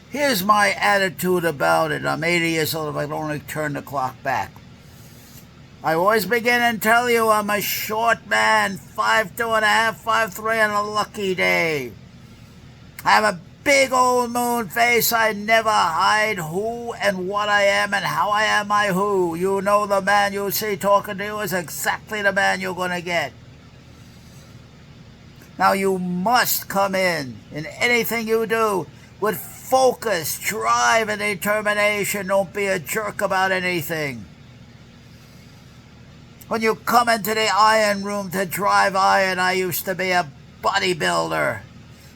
Here's my attitude about it. I'm 80 years old if I can only turn the clock back. I always begin and tell you I'm a short man, 5'2.5", 5'3" on a lucky day. I have a big old moon face. I never hide who and what I am and how I am I who. You know the man you see talking to you is exactly the man you're going to get. Now you must come in anything you do with focus, drive, and determination. Don't be a jerk about anything. When you come into the iron room to drive iron, I used to be a bodybuilder.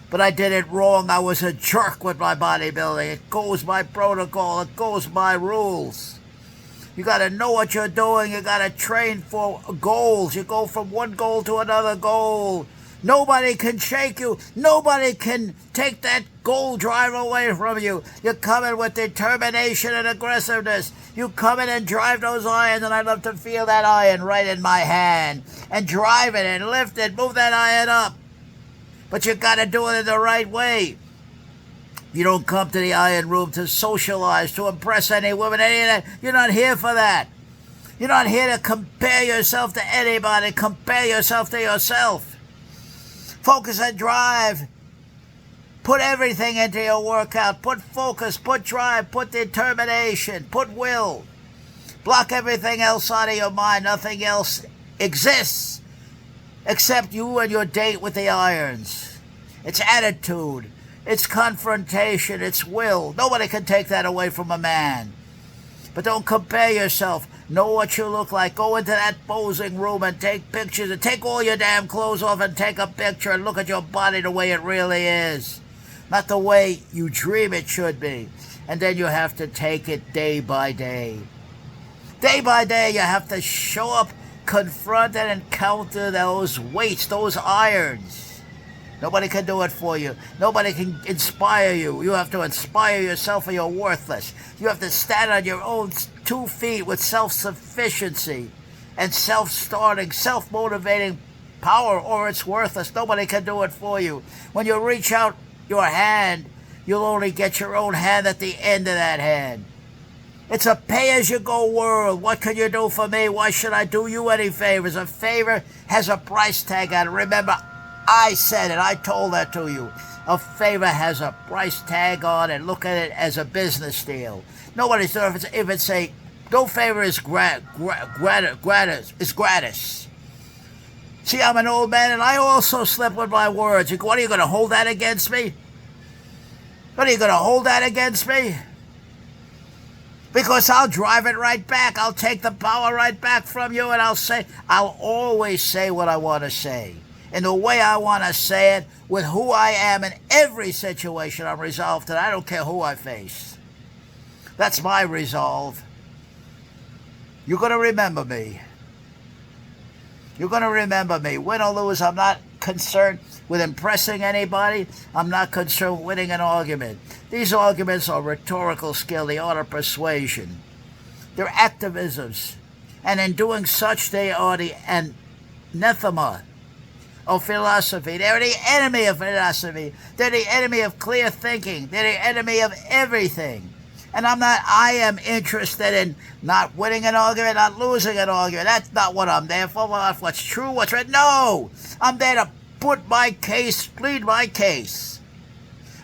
But I did it wrong. I was a jerk with my bodybuilding. It goes by protocol. It goes by rules. You got to know what you're doing. You got to train for goals. You go from one goal to another goal. Nobody can shake you. Nobody can take that goal drive away from you. You come in with determination and aggressiveness. You come in and drive those irons, and I love to feel that iron right in my hand. And drive it and lift it, move that iron up. But you got to do it in the right way. You don't come to the iron room to socialize, to impress any woman, any of that. You're not here for that. You're not here to compare yourself to anybody. Compare yourself to yourself. Focus and drive. Put everything into your workout. Put focus, put drive, put determination, put will. Block everything else out of your mind. Nothing else exists except you and your date with the irons. It's attitude. It's confrontation. It's will. Nobody can take that away from a man. But don't compare yourself. Know what you look like. Go into that posing room and take pictures and take all your damn clothes off and take a picture and look at your body the way it really is. Not the way you dream it should be. And then you have to take it day by day. Day by day you have to show up, confront and encounter those weights, those irons. Nobody can do it for you. Nobody can inspire you. You have to inspire yourself or you're worthless. You have to stand on your own 2 feet with self-sufficiency and self-starting, self-motivating power, or it's worthless. Nobody can do it for you. When you reach out your hand, you'll only get your own hand at the end of that hand. It's a pay-as-you-go world. What can you do for me? Why should I do you any favors? A favor has a price tag on it. Remember, I said it. I told that to you. A favor has a price tag on it. Look at it as a business deal. Nobody's doing it. If it's a no favor is gratis. See, I'm an old man, and I also slip with my words. What are you going to hold that against me? What are you going to hold that against me? Because I'll drive it right back. I'll take the power right back from you, and I'll always say what I want to say. In the way I want to say it, with who I am in every situation I'm resolved to. I don't care who I face. That's my resolve. You're going to remember me. You're going to remember me. Win or lose, I'm not concerned with impressing anybody. I'm not concerned with winning an argument. These arguments are rhetorical skill, the art of persuasion. They're activisms. And in doing such, they are the anathema of philosophy. They're the enemy of philosophy. They're the enemy of clear thinking. They're the enemy of everything. And I am interested in not winning an argument, not losing an argument. That's not what I'm there for. What's true, what's right. No! I'm there to put my case, plead my case.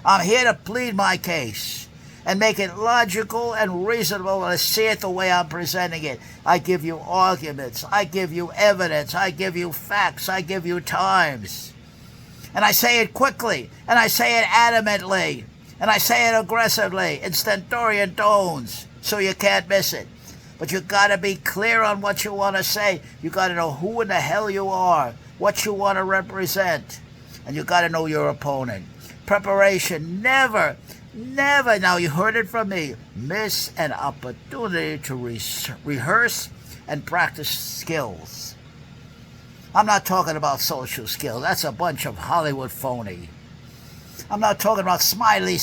I'm here to plead my case and make it logical and reasonable and see it the way I'm presenting it. I give you arguments. I give you evidence. I give you facts. I give you times. And I say it quickly. And I say it adamantly. And I say it aggressively in stentorian tones so you can't miss it. But you got to be clear on what you want to say. You got to know who in the hell you are, what you want to represent. And you got to know your opponent. Preparation, never, now you heard it from me, miss an opportunity to rehearse and practice skills. I'm not talking about social skills. That's a bunch of Hollywood phony. I'm not talking about smiley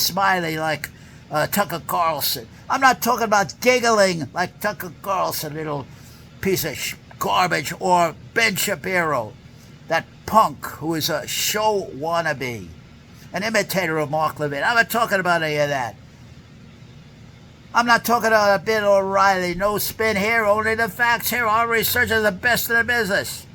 like Tucker Carlson. I'm not talking about giggling like Tucker Carlson, little piece of garbage, or Ben Shapiro, that punk who is a show wannabe, an imitator of Mark Levin. I'm not talking about any of that. I'm not talking about Bill O'Reilly. No spin here, only the facts here. Our research is the best in the business.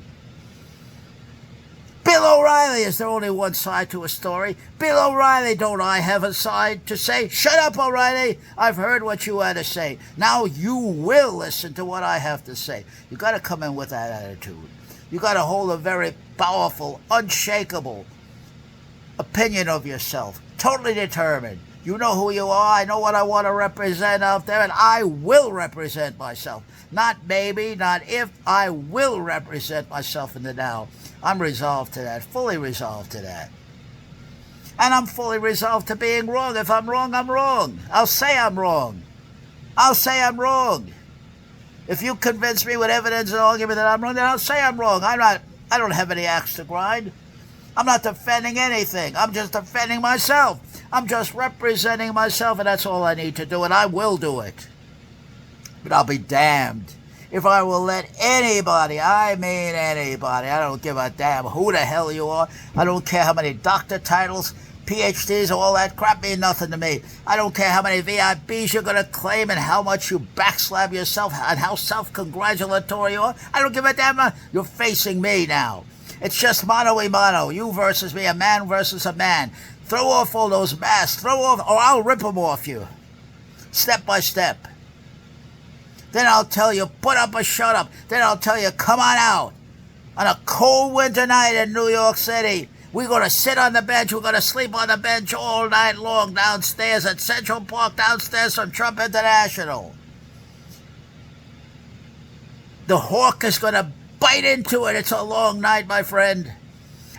Bill O'Reilly is there only one side to a story. Bill O'Reilly, don't I have a side to say? Shut up, O'Reilly. I've heard what you had to say. Now you will listen to what I have to say. You got to come in with that attitude. You got to hold a very powerful, unshakable opinion of yourself. Totally determined. You know who you are. I know what I want to represent out there, and I will represent myself. Not maybe, not if. I will represent myself in the now. I'm resolved to that, fully resolved to that. And I'm fully resolved to being wrong. If I'm wrong, I'm wrong. I'll say I'm wrong. I'll say I'm wrong. If you convince me with evidence and argument that I'm wrong, then I'll say I'm wrong. I don't have any axe to grind. I'm not defending anything. I'm just defending myself. I'm just representing myself, and that's all I need to do, and I will do it. But I'll be damned if I will let anybody, I mean anybody, I don't give a damn who the hell you are. I don't care how many doctor titles, PhDs, all that crap mean nothing to me. I don't care how many VIPs you're going to claim and how much you backslap yourself and how self-congratulatory you are. I don't give a damn. You're facing me now. It's just mano a mano, you versus me, a man versus a man. Throw off all those masks, or I'll rip them off you, step by step. Then I'll tell you, put up or shut up. Then I'll tell you, come on out. On a cold winter night in New York City, we're going to sit on the bench, we're going to sleep on the bench all night long downstairs at Central Park, downstairs from Trump International. The hawk is going to bite into it. It's a long night, my friend.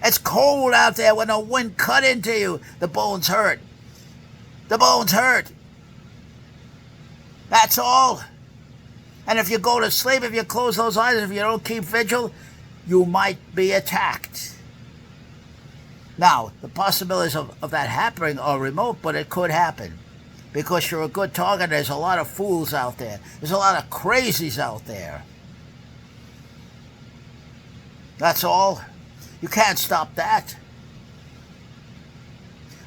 It's cold out there when the wind cut into you. The bones hurt. The bones hurt. That's all. And if you go to sleep, if you close those eyes, if you don't keep vigil, you might be attacked. Now, the possibilities of that happening are remote, but it could happen. Because you're a good target, there's a lot of fools out there. There's a lot of crazies out there. That's all. You can't stop that.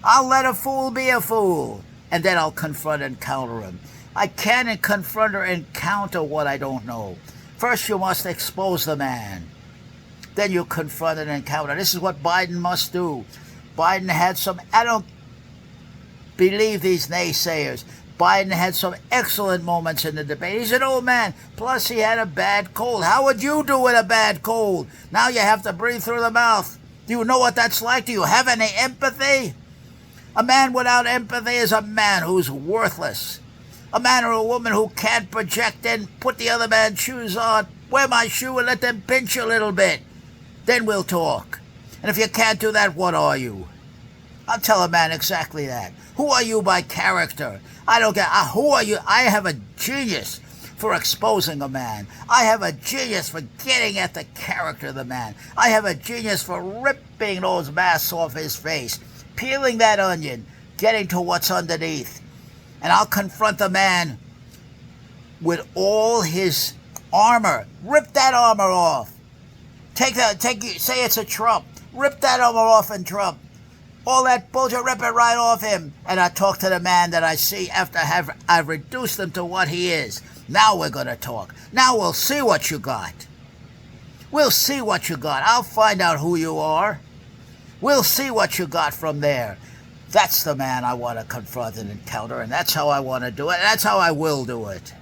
I'll let a fool be a fool, and then I'll confront and counter him. I can't confront or encounter what I don't know. First, you must expose the man. Then you confront and encounter. This is what Biden must do. Biden had some, I don't believe these naysayers. Biden had some excellent moments in the debate. He's an old man. Plus, he had a bad cold. How would you do with a bad cold? Now you have to breathe through the mouth. Do you know what that's like? Do you have any empathy? A man without empathy is a man who's worthless. A man or a woman who can't project and put the other man's shoes on. Wear my shoe and let them pinch you a little bit. Then we'll talk. And if you can't do that, what are you? I'll tell a man exactly that. Who are you by character? I don't care. Who are you? I have a genius for exposing a man. I have a genius for getting at the character of the man. I have a genius for ripping those masks off his face, peeling that onion, getting to what's underneath. And I'll confront the man with all his armor. Rip that armor off. Say it's a Trump. Rip that armor off in Trump. All that bullshit, rip it right off him. And I talk to the man that I see after I've reduced him to what he is. Now we're going to talk. Now we'll see what you got. We'll see what you got. I'll find out who you are. We'll see what you got from there. That's the man I want to confront and encounter, and that's how I want to do it, and that's how I will do it.